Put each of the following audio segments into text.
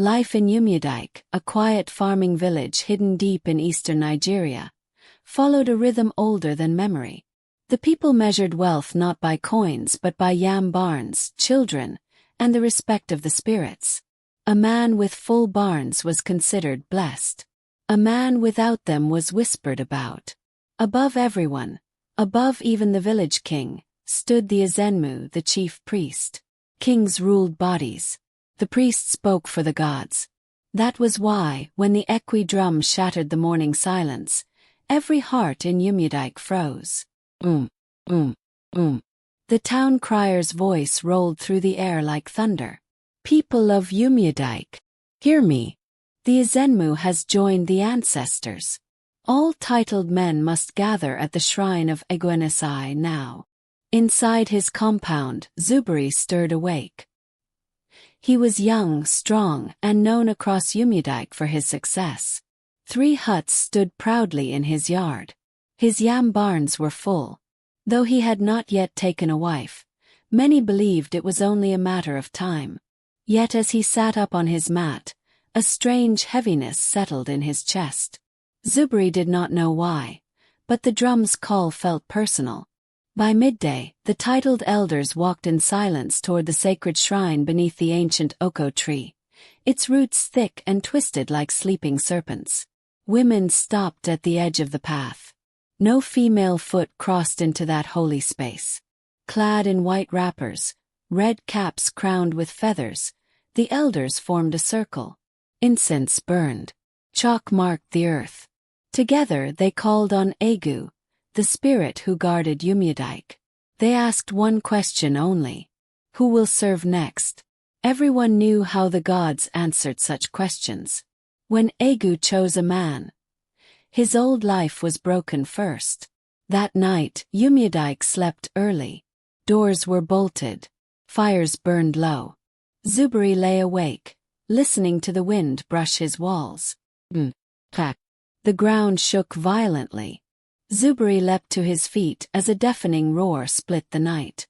Life in Umudik, a quiet farming village hidden deep in eastern Nigeria, followed a rhythm older than memory. The people measured wealth not by coins but by yam barns, children, and the respect of the spirits. A man with full barns was considered blessed. A man without them was whispered about. Above everyone, above even the village king, stood the Ezenmu, the chief priest. Kings ruled bodies. The priest spoke for the gods. That was why, when the Ekwe drum shattered the morning silence, every heart in Umudik froze. The town crier's voice rolled through the air like thunder. People of Umudik, hear me. The Ezenmu has joined the ancestors. All titled men must gather at the shrine of Egwenesai now. Inside his compound, Zubri stirred awake. He was young, strong, and known across Umudik for his success. 3 huts stood proudly in his yard. His yam barns were full. Though he had not yet taken a wife, many believed it was only a matter of time. Yet as he sat up on his mat, a strange heaviness settled in his chest. Zubri did not know why, but the drum's call felt personal. By midday, the titled elders walked in silence toward the sacred shrine beneath the ancient oko tree, its roots thick and twisted like sleeping serpents. Women stopped at the edge of the path. No female foot crossed into that holy space. Clad in white wrappers, red caps crowned with feathers, the elders formed a circle. Incense burned. Chalk marked the earth. Together they called on Egu, the spirit who guarded Umudik. They asked one question only: who will serve next? Everyone knew how the gods answered such questions. When Egu chose a man, his old life was broken first. That night, Umudik slept early. Doors were bolted. Fires burned low. Zubri lay awake, listening to the wind brush his walls. Crack. The ground shook violently. Zubri leapt to his feet as a deafening roar split the night.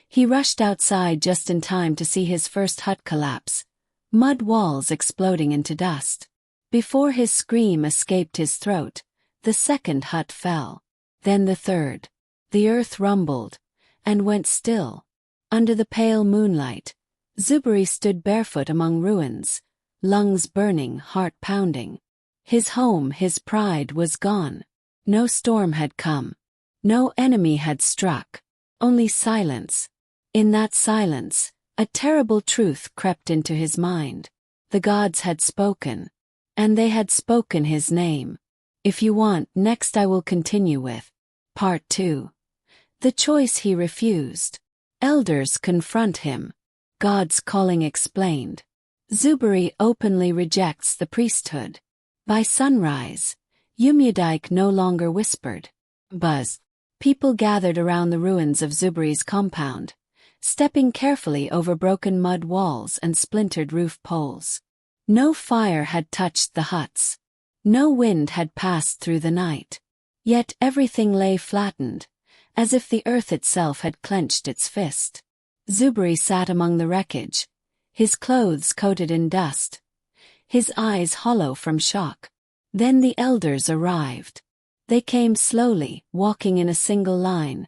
He rushed outside just in time to see his first hut collapse, mud walls exploding into dust. Before his scream escaped his throat, the second hut fell. Then the third. The earth rumbled and went still. Under the pale moonlight, Zubri stood barefoot among ruins, lungs burning, heart pounding. His home, his pride, was gone. No storm had come. No enemy had struck. Only silence. In that silence, a terrible truth crept into his mind. The gods had spoken. And they had spoken his name. If you want, next I will continue with Part 2. The choice he refused. Elders confront him. God's calling explained. Zubri openly rejects the priesthood. By sunrise, Umudik no longer whispered, buzzed. People gathered around the ruins of Zubri's compound, stepping carefully over broken mud walls and splintered roof poles. No fire had touched the huts. No wind had passed through the night. Yet everything lay flattened, as if the earth itself had clenched its fist. Zubri sat among the wreckage, his clothes coated in dust, his eyes hollow from shock. Then the elders arrived. They came slowly, walking in a single line,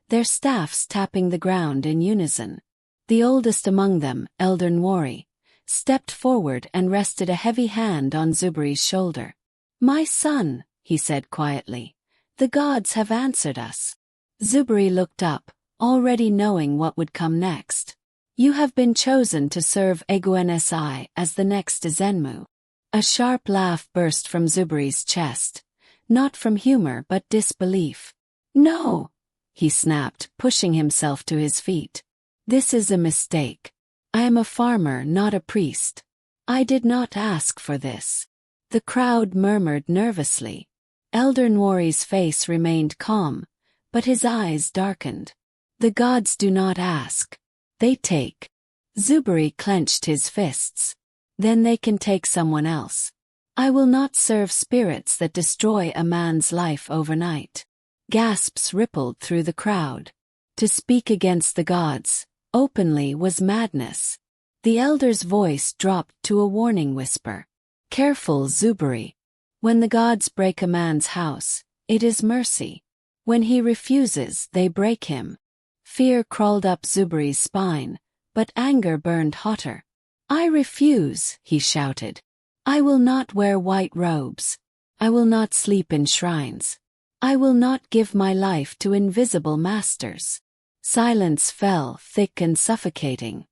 their staffs tapping the ground in unison. The oldest among them, Elder Nwori, stepped forward and rested a heavy hand on Zubri's shoulder. "My son," he said quietly, "the gods have answered us." Zubri looked up, already knowing what would come next. "You have been chosen to serve Egwenesai as the next Ezenmu." A sharp laugh burst from Zubri's chest, not from humor but disbelief. "No," he snapped, pushing himself to his feet. "This is a mistake. I am a farmer, not a priest. I did not ask for this." The crowd murmured nervously. Elder Nwori's face remained calm, but his eyes darkened. "The gods do not ask. They take." Zubri clenched his fists. "Then they can take someone else. I will not serve spirits that destroy a man's life overnight." Gasps rippled through the crowd. To speak against the gods, openly, was madness. The elder's voice dropped to a warning whisper. Careful, Zubri. When the gods break a man's house, it is mercy. When he refuses, they break him. Fear crawled up Zubri's spine, but anger burned hotter. I refuse, he shouted. I will not wear white robes. I will not sleep in shrines. I will not give my life to invisible masters. Silence fell, thick and suffocating.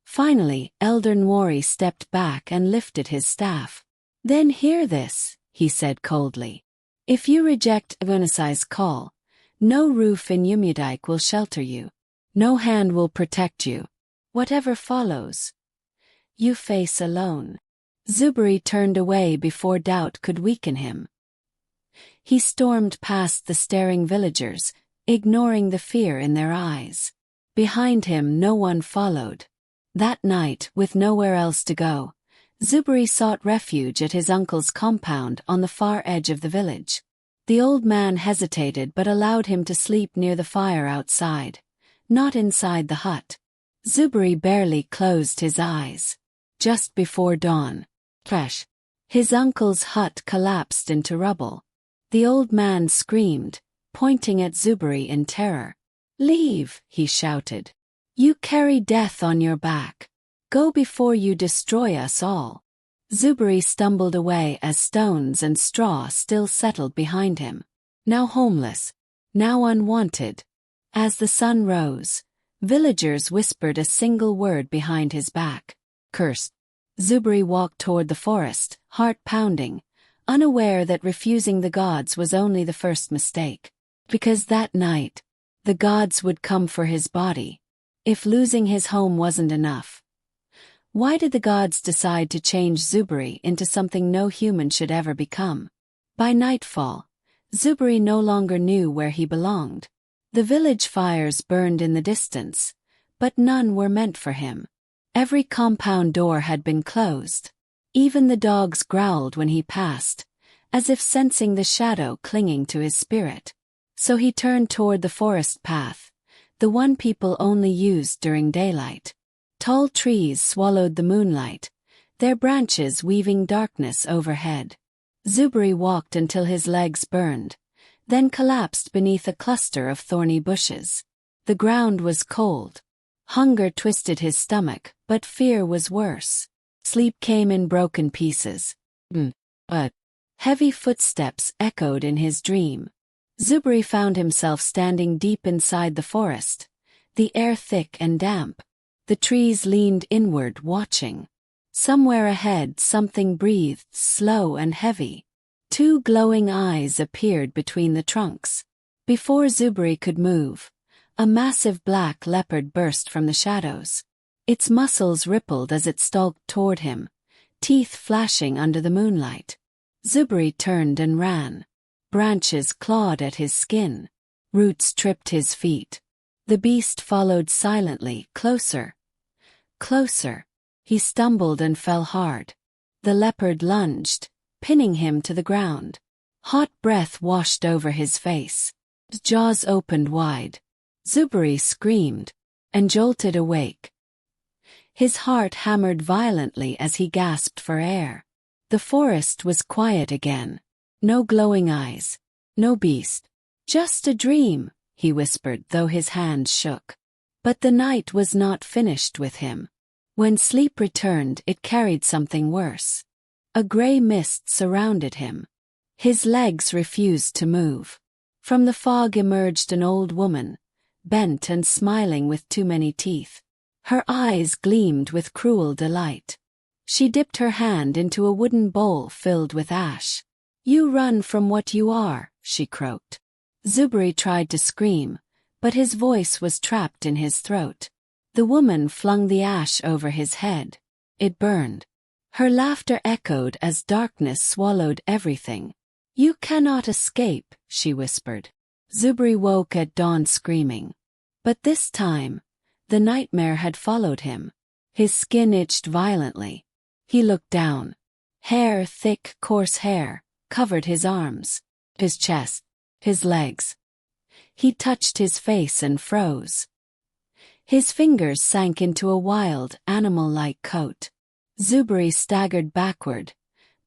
Finally, Elder Nwari stepped back and lifted his staff. Then hear this, he said coldly. If you reject Evanasai's call, no roof in Yumudike will shelter you. No hand will protect you. Whatever follows, you face alone. Zubri turned away before doubt could weaken him. He stormed past the staring villagers, ignoring the fear in their eyes. Behind him no one followed. That night, with nowhere else to go, Zubri sought refuge at his uncle's compound on the far edge of the village. The old man hesitated but allowed him to sleep near the fire outside, not inside the hut. Zubri barely closed his eyes. Just before dawn, crash! His uncle's hut collapsed into rubble. The old man screamed, pointing at Zubri in terror. Leave, he shouted. You carry death on your back. Go before you destroy us all. Zubri stumbled away as stones and straw still settled behind him. Now homeless, now unwanted. As the sun rose, villagers whispered a single word behind his back. Cursed. Zubri walked toward the forest, heart pounding, unaware that refusing the gods was only the first mistake. Because that night, the gods would come for his body. If losing his home wasn't enough, why did the gods decide to change Zubri into something no human should ever become? By nightfall, Zubri no longer knew where he belonged. The village fires burned in the distance, but none were meant for him. Every compound door had been closed. Even the dogs growled when he passed, as if sensing the shadow clinging to his spirit. So he turned toward the forest path, the one people only used during daylight. Tall trees swallowed the moonlight, their branches weaving darkness overhead. Zubri walked until his legs burned, then collapsed beneath a cluster of thorny bushes. The ground was cold. Hunger twisted his stomach, but fear was worse. Sleep came in broken pieces. But heavy footsteps echoed in his dream. Zubri found himself standing deep inside the forest, the air thick and damp. The trees leaned inward, watching. Somewhere ahead something breathed, slow and heavy. Two glowing eyes appeared between the trunks. Before Zubri could move, a massive black leopard burst from the shadows. Its muscles rippled as it stalked toward him, teeth flashing under the moonlight. Zubri turned and ran. Branches clawed at his skin. Roots tripped his feet. The beast followed silently, closer. Closer. He stumbled and fell hard. The leopard lunged, pinning him to the ground. Hot breath washed over his face. His jaws opened wide. Zubri screamed and jolted awake. His heart hammered violently as he gasped for air. The forest was quiet again. No glowing eyes. No beast. Just a dream, he whispered, though his hands shook. But the night was not finished with him. When sleep returned, it carried something worse. A gray mist surrounded him. His legs refused to move. From the fog emerged an old woman, bent and smiling with too many teeth. Her eyes gleamed with cruel delight. She dipped her hand into a wooden bowl filled with ash. You run from what you are, she croaked. Zubri tried to scream, but his voice was trapped in his throat. The woman flung the ash over his head. It burned. Her laughter echoed as darkness swallowed everything. You cannot escape, she whispered. Zubri woke at dawn screaming. But this time, the nightmare had followed him. His skin itched violently. He looked down. Hair, thick, coarse hair, covered his arms, his chest, his legs. He touched his face and froze. His fingers sank into a wild, animal-like coat. Zubri staggered backward,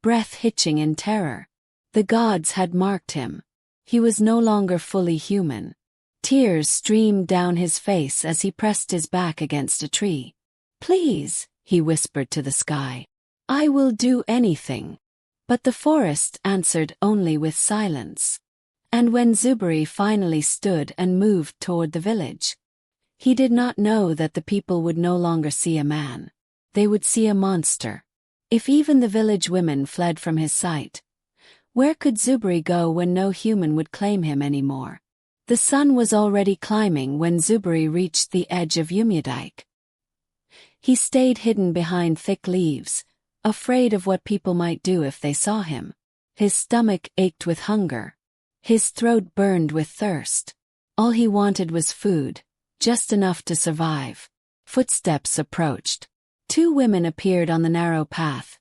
breath hitching in terror. The gods had marked him. He was no longer fully human. Tears streamed down his face as he pressed his back against a tree. "Please," he whispered to the sky. "I will do anything." But the forest answered only with silence. And when Zubri finally stood and moved toward the village, he did not know that the people would no longer see a man. They would see a monster. If even the village women fled from his sight, where could Zubri go when no human would claim him anymore? The sun was already climbing when Zubri reached the edge of Umyadike. He stayed hidden behind thick leaves, afraid of what people might do if they saw him. His stomach ached with hunger. His throat burned with thirst. All he wanted was food, just enough to survive. Footsteps approached. 2 women appeared on the narrow path,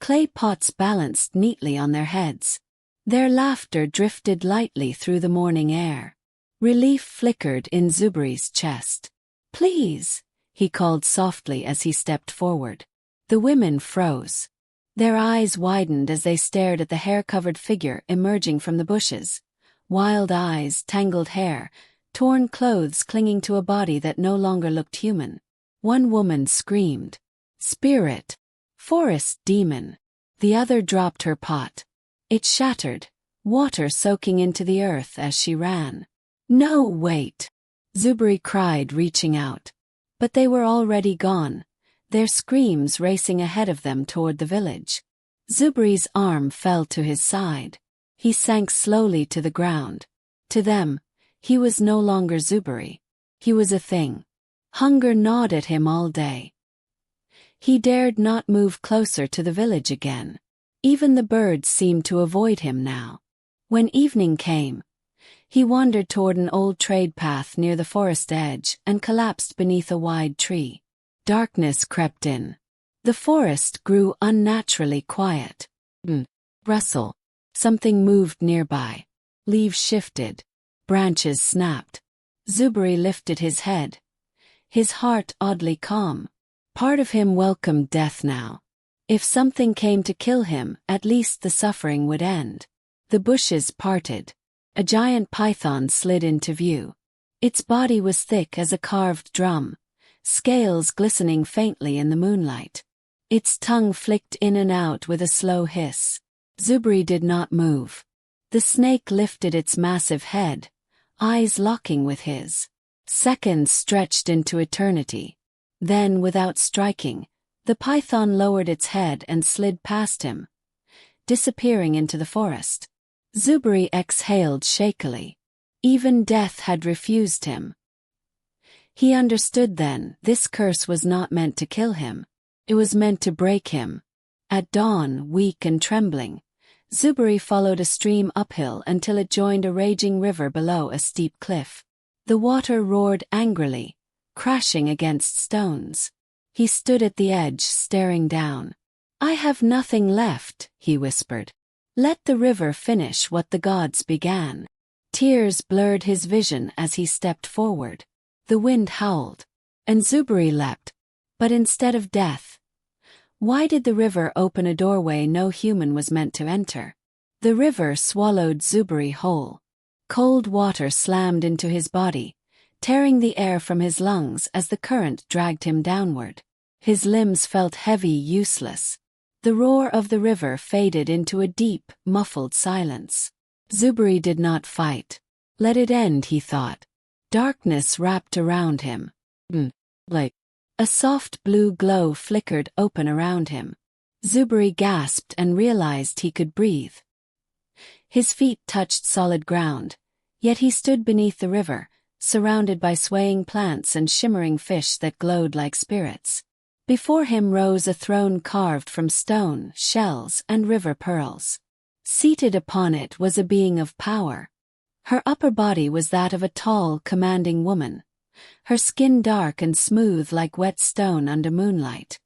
clay pots balanced neatly on their heads. Their laughter drifted lightly through the morning air. Relief flickered in Zubri's chest. "Please," he called softly as he stepped forward. The women froze. Their eyes widened as they stared at the hair-covered figure emerging from the bushes. Wild eyes, tangled hair, torn clothes clinging to a body that no longer looked human. One woman screamed, "Spirit! Forest demon!" The other dropped her pot. It shattered, water soaking into the earth as she ran. "No, wait!" Zubri cried, reaching out. But they were already gone, their screams racing ahead of them toward the village. Zubri's arm fell to his side. He sank slowly to the ground. To them, he was no longer Zubri. He was a thing. Hunger gnawed at him all day. He dared not move closer to the village again. Even the birds seemed to avoid him now. When evening came, he wandered toward an old trade path near the forest edge and collapsed beneath a wide tree. Darkness crept in. The forest grew unnaturally quiet. Rustle. Something moved nearby. Leaves shifted. Branches snapped. Zubri lifted his head, his heart oddly calm. Part of him welcomed death now. If something came to kill him, at least the suffering would end. The bushes parted. A giant python slid into view. Its body was thick as a carved drum, scales glistening faintly in the moonlight. Its tongue flicked in and out with a slow hiss. Zubri did not move. The snake lifted its massive head, eyes locking with his. Seconds stretched into eternity. Then, without striking, the python lowered its head and slid past him, disappearing into the forest. Zubri exhaled shakily. Even death had refused him. He understood then, this curse was not meant to kill him. It was meant to break him. At dawn, weak and trembling, Zubri followed a stream uphill until it joined a raging river below a steep cliff. The water roared angrily, crashing against stones. He stood at the edge, staring down. "I have nothing left," he whispered. "Let the river finish what the gods began." Tears blurred his vision as he stepped forward. The wind howled, and Zubri leapt. But instead of death, why did the river open a doorway no human was meant to enter? The river swallowed Zubri whole. Cold water slammed into his body, tearing the air from his lungs as the current dragged him downward. His limbs felt heavy, useless. The roar of the river faded into a deep, muffled silence. Zubri did not fight. Let it end, he thought. Darkness wrapped around him. Like a soft blue glow flickered open around him. Zubri gasped and realized he could breathe. His feet touched solid ground, yet he stood beneath the river, surrounded by swaying plants and shimmering fish that glowed like spirits. Before him rose a throne carved from stone, shells, and river pearls. Seated upon it was a being of power. Her upper body was that of a tall, commanding woman, her skin dark and smooth like wet stone under moonlight.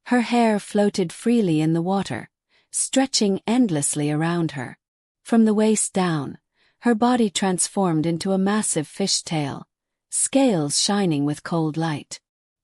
Her hair floated freely in the water, stretching endlessly around her. From the waist down, her body transformed into a massive fishtail, scales shining with cold light.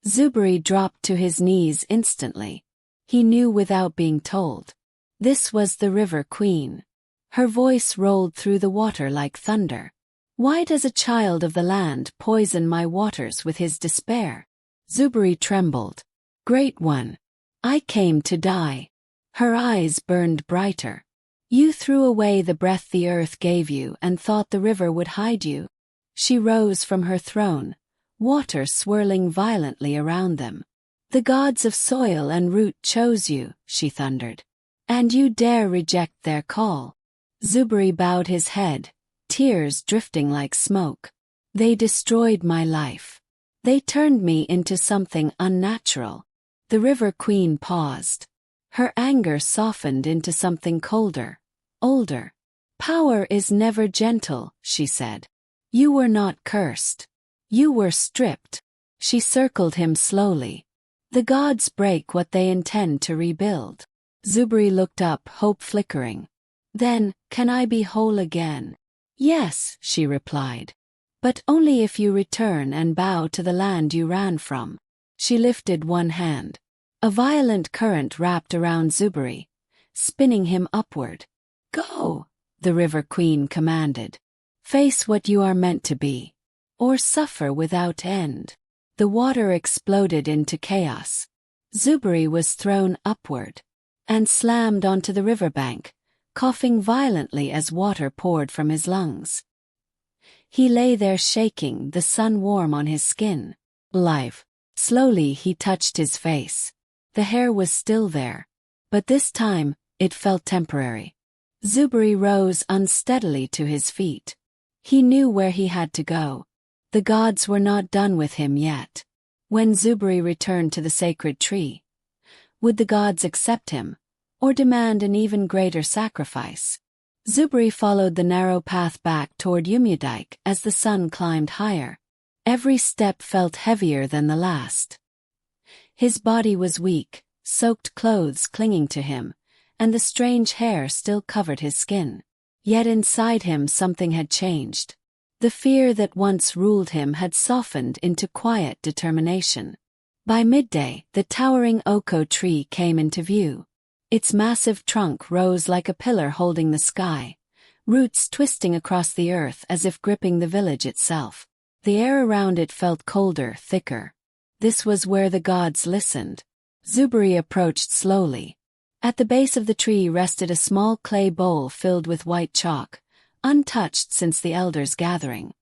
Zubri dropped to his knees instantly. He knew without being told. This was the River Queen. Her voice rolled through the water like thunder. Why does a child of the land poison my waters with his despair? Zubri trembled. Great One, I came to die. Her eyes burned brighter. You threw away the breath the earth gave you and thought the river would hide you. She rose from her throne, water swirling violently around them. The gods of soil and root chose you, she thundered. And you dare reject their call. Zubri bowed his head, tears drifting like smoke. They destroyed my life. They turned me into something unnatural. The River Queen paused. Her anger softened into something colder, older. Power is never gentle, she said. You were not cursed. You were stripped. She circled him slowly. The gods break what they intend to rebuild. Zubri looked up, hope flickering. Then, can I be whole again? Yes, she replied. But only if you return and bow to the land you ran from. She lifted one hand. A violent current wrapped around Zubri, spinning him upward. Go, the River Queen commanded. Face what you are meant to be, or suffer without end. The water exploded into chaos. Zubri was thrown upward and slammed onto the riverbank, coughing violently as water poured from his lungs. He lay there shaking, the sun warm on his skin. Life. Slowly he touched his face. The hair was still there, but this time, it felt temporary. Zubri rose unsteadily to his feet. He knew where he had to go. The gods were not done with him yet. When Zubri returned to the sacred tree, would the gods accept him, or demand an even greater sacrifice? Zubri followed the narrow path back toward Umudike as the sun climbed higher. Every step felt heavier than the last. His body was weak, soaked clothes clinging to him, and the strange hair still covered his skin. Yet inside him something had changed. The fear that once ruled him had softened into quiet determination. By midday, the towering Oko tree came into view. Its massive trunk rose like a pillar holding the sky, roots twisting across the earth as if gripping the village itself. The air around it felt colder, thicker. This was where the gods listened. Zubri approached slowly. At the base of the tree rested a small clay bowl filled with white chalk, untouched since the elders' gathering.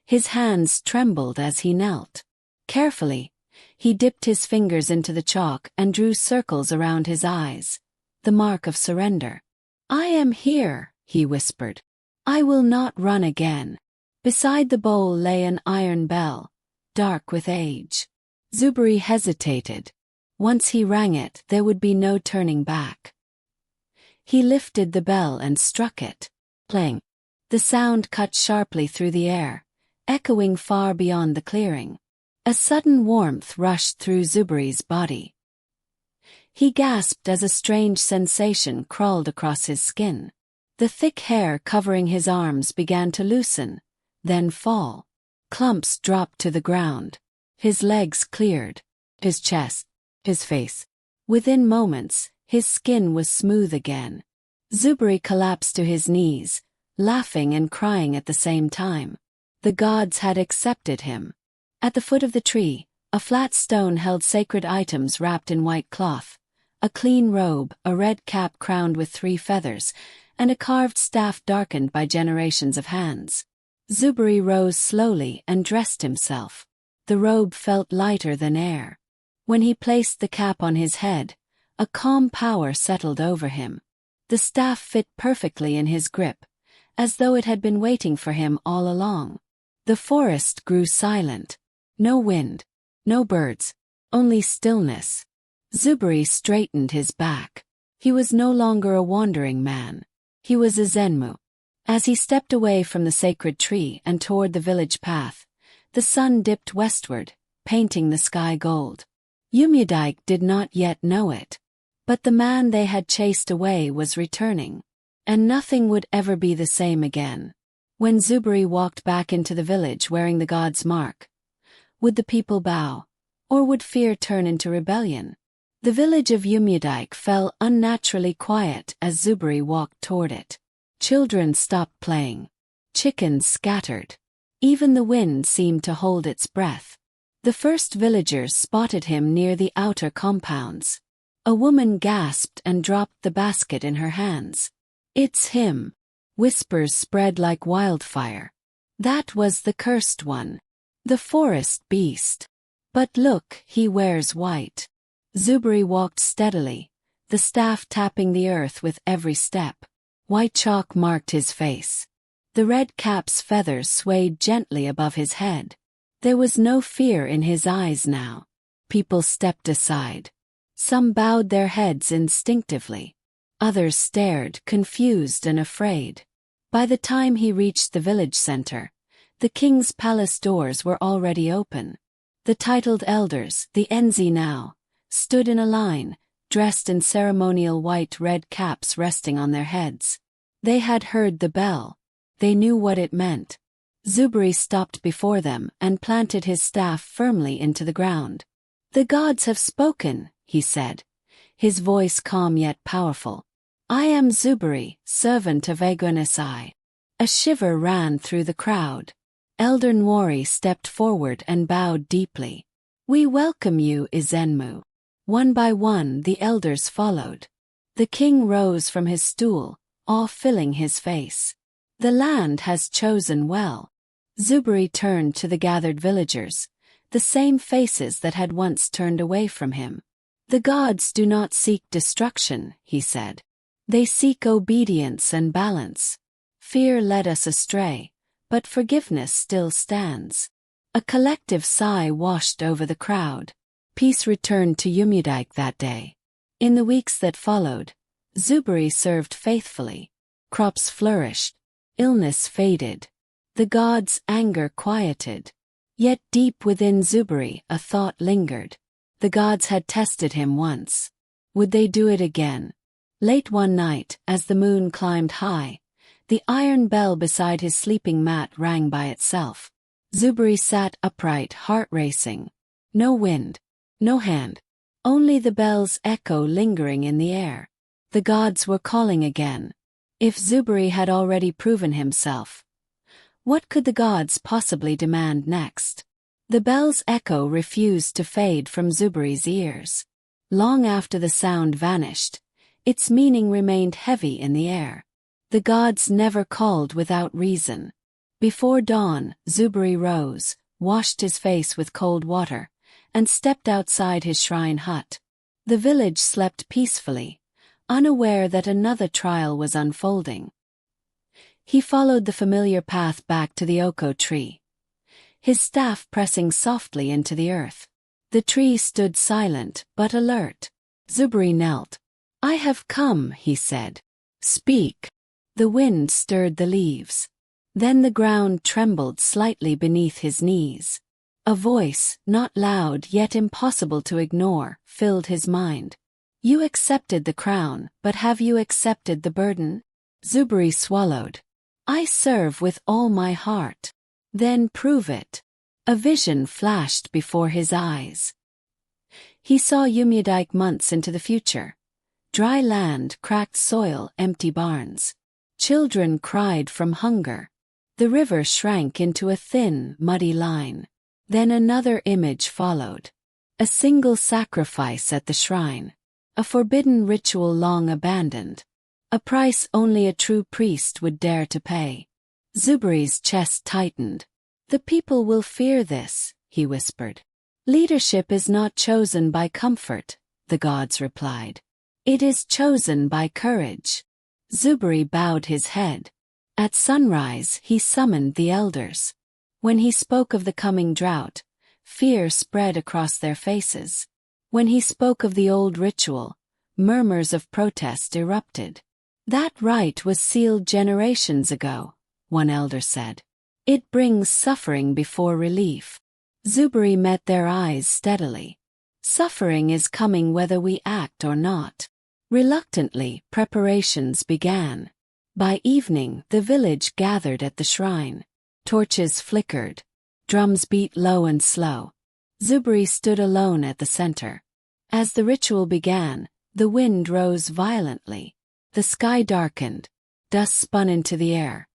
His hands trembled as he knelt. Carefully, he dipped his fingers into the chalk and drew circles around his eyes, the mark of surrender. I am here, he whispered. I will not run again. Beside the bowl lay an iron bell, dark with age. Zubri hesitated. Once he rang it, there would be no turning back. He lifted the bell and struck it. Clang. The sound cut sharply through the air, echoing far beyond the clearing. A sudden warmth rushed through Zubri's body. He gasped as a strange sensation crawled across his skin. The thick hair covering his arms began to loosen, then fall. Clumps dropped to the ground. His legs cleared. His chest. His face. Within moments, his skin was smooth again. Zubri collapsed to his knees, laughing and crying at the same time. The gods had accepted him. At the foot of the tree, a flat stone held sacred items wrapped in white cloth, a clean robe, a red cap crowned with 3 feathers, and a carved staff darkened by generations of hands. Zubri rose slowly and dressed himself. The robe felt lighter than air. When he placed the cap on his head, a calm power settled over him. The staff fit perfectly in his grip, as though it had been waiting for him all along. The forest grew silent. No wind, no birds, only stillness. Zubri straightened his back. He was no longer a wandering man. He was a Zenmu. As he stepped away from the sacred tree and toward the village path, the sun dipped westward, painting the sky gold. Umudike did not yet know it, but the man they had chased away was returning, and nothing would ever be the same again. When Zubri walked back into the village wearing the god's mark, would the people bow, or would fear turn into rebellion? The village of Umudike fell unnaturally quiet as Zubri walked toward it. Children stopped playing. Chickens scattered. Even the wind seemed to hold its breath. The first villagers spotted him near the outer compounds. A woman gasped and dropped the basket in her hands. "It's him." Whispers spread like wildfire. That was the cursed one. The forest beast. But look, he wears white. Zubri walked steadily, the staff tapping the earth with every step. White chalk marked his face. The red cap's feathers swayed gently above his head. There was no fear in his eyes now. People stepped aside. Some bowed their heads instinctively. Others stared, confused and afraid. By the time he reached the village center, the king's palace doors were already open. The titled elders, the Enzi now, stood in a line, dressed in ceremonial white-red caps resting on their heads. They had heard the bell. They knew what it meant. Zubri stopped before them and planted his staff firmly into the ground. "The gods have spoken," he said, his voice calm yet powerful. "I am Zubri, servant of Egunisai." A shiver ran through the crowd. Elder Nwari stepped forward and bowed deeply. "We welcome you, Izenmu." One by one the elders followed. The king rose from his stool, awe filling his face. "The land has chosen well." Zubri turned to the gathered villagers, the same faces that had once turned away from him. "The gods do not seek destruction," he said. "They seek obedience and balance. Fear led us astray, but forgiveness still stands." A collective sigh washed over the crowd. Peace returned to Umudike that day. In the weeks that followed, Zubri served faithfully. Crops flourished. Illness faded. The gods' anger quieted. Yet deep within Zubri a thought lingered. The gods had tested him once. Would they do it again? Late one night, as the moon climbed high, the iron bell beside his sleeping mat rang by itself. Zubri sat upright, heart racing. No wind. No hand. Only the bell's echo lingering in the air. The gods were calling again. If Zubri had already proven himself, what could the gods possibly demand next? The bell's echo refused to fade from Zubri's ears. Long after the sound vanished, its meaning remained heavy in the air. The gods never called without reason. Before dawn, Zubri rose, washed his face with cold water, and stepped outside his shrine hut. The village slept peacefully, unaware that another trial was unfolding. He followed the familiar path back to the oko tree, his staff pressing softly into the earth. The tree stood silent but alert. Zubri knelt. "I have come," he said. "Speak." The wind stirred the leaves. Then the ground trembled slightly beneath his knees. A voice, not loud yet impossible to ignore, filled his mind. "You accepted the crown, but have you accepted the burden?" Zubri swallowed. "I serve with all my heart." "Then prove it." A vision flashed before his eyes. He saw Umudike months into the future. Dry land, cracked soil, empty barns. Children cried from hunger. The river shrank into a thin, muddy line. Then another image followed. A single sacrifice at the shrine. A forbidden ritual long abandoned. A price only a true priest would dare to pay. Zubri's chest tightened. "The people will fear this," he whispered. "Leadership is not chosen by comfort," the gods replied. "It is chosen by courage." Zubri bowed his head. At sunrise he summoned the elders. When he spoke of the coming drought, fear spread across their faces. When he spoke of the old ritual, murmurs of protest erupted. "That rite was sealed generations ago," one elder said. "It brings suffering before relief." Zubri met their eyes steadily. "Suffering is coming whether we act or not." Reluctantly, preparations began. By evening, the village gathered at the shrine. Torches flickered. Drums beat low and slow. Zubri stood alone at the center. As the ritual began, the wind rose violently. The sky darkened. Dust spun into the air.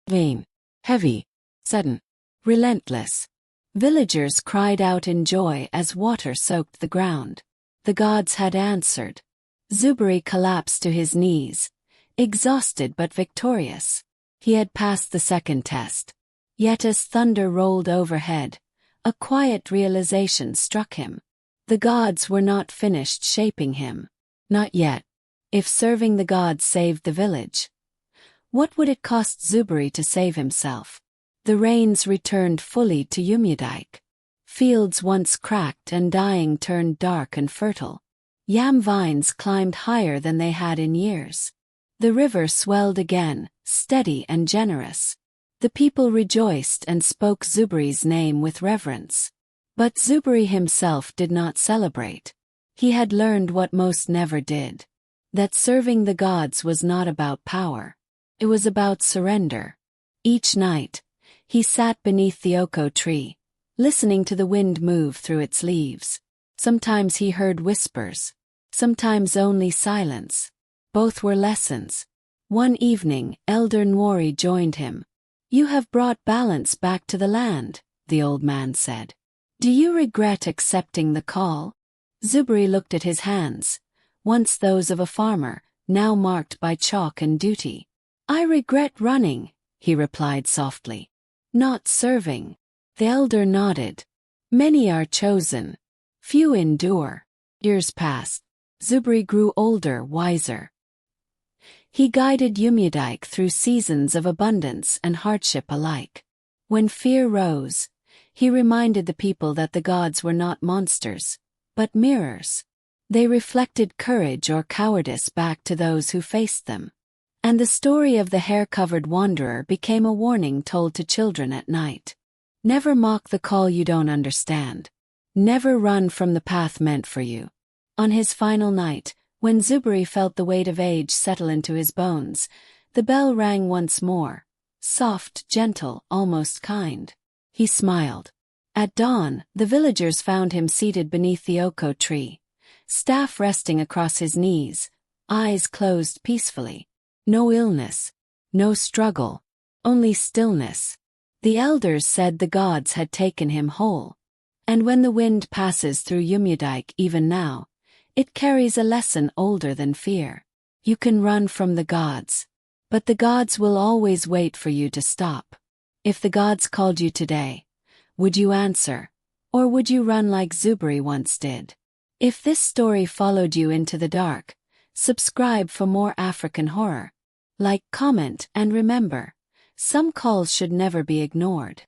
Vain. Heavy. Sudden. Relentless. Villagers cried out in joy as water soaked the ground. The gods had answered. Zubri collapsed to his knees, exhausted but victorious. He had passed the second test. Yet as thunder rolled overhead, a quiet realization struck him. The gods were not finished shaping him. Not yet. If serving the gods saved the village, what would it cost Zubri to save himself? The rains returned fully to Umudike. Fields once cracked and dying turned dark and fertile. Yam vines climbed higher than they had in years. The river swelled again, steady and generous. The people rejoiced and spoke Zubri's name with reverence. But Zubri himself did not celebrate. He had learned what most never did. That serving the gods was not about power. It was about surrender. Each night, he sat beneath the oko tree, listening to the wind move through its leaves. Sometimes he heard whispers, sometimes only silence. Both were lessons. One evening, Elder Nwori joined him. "You have brought balance back to the land," the old man said. "Do you regret accepting the call?" Zubri looked at his hands, once those of a farmer, now marked by chalk and duty. "I regret running," he replied softly. "Not serving." The elder nodded. "Many are chosen. Few endure." Years passed. Zubri grew older, wiser. He guided Umudike through seasons of abundance and hardship alike. When fear rose, he reminded the people that the gods were not monsters, but mirrors. They reflected courage or cowardice back to those who faced them. And the story of the hair-covered wanderer became a warning told to children at night. Never mock the call you don't understand. Never run from the path meant for you. On his final night, when Zubri felt the weight of age settle into his bones, the bell rang once more. Soft, gentle, almost kind. He smiled. At dawn, the villagers found him seated beneath the oko tree, staff resting across his knees, eyes closed peacefully. No illness, no struggle, only stillness. The elders said the gods had taken him whole. And when the wind passes through Umudike even now, it carries a lesson older than fear. You can run from the gods, but the gods will always wait for you to stop. If the gods called you today, would you answer, or would you run like Zubri once did? If this story followed you into the dark, subscribe for more African horror. Like, comment, and remember, some calls should never be ignored.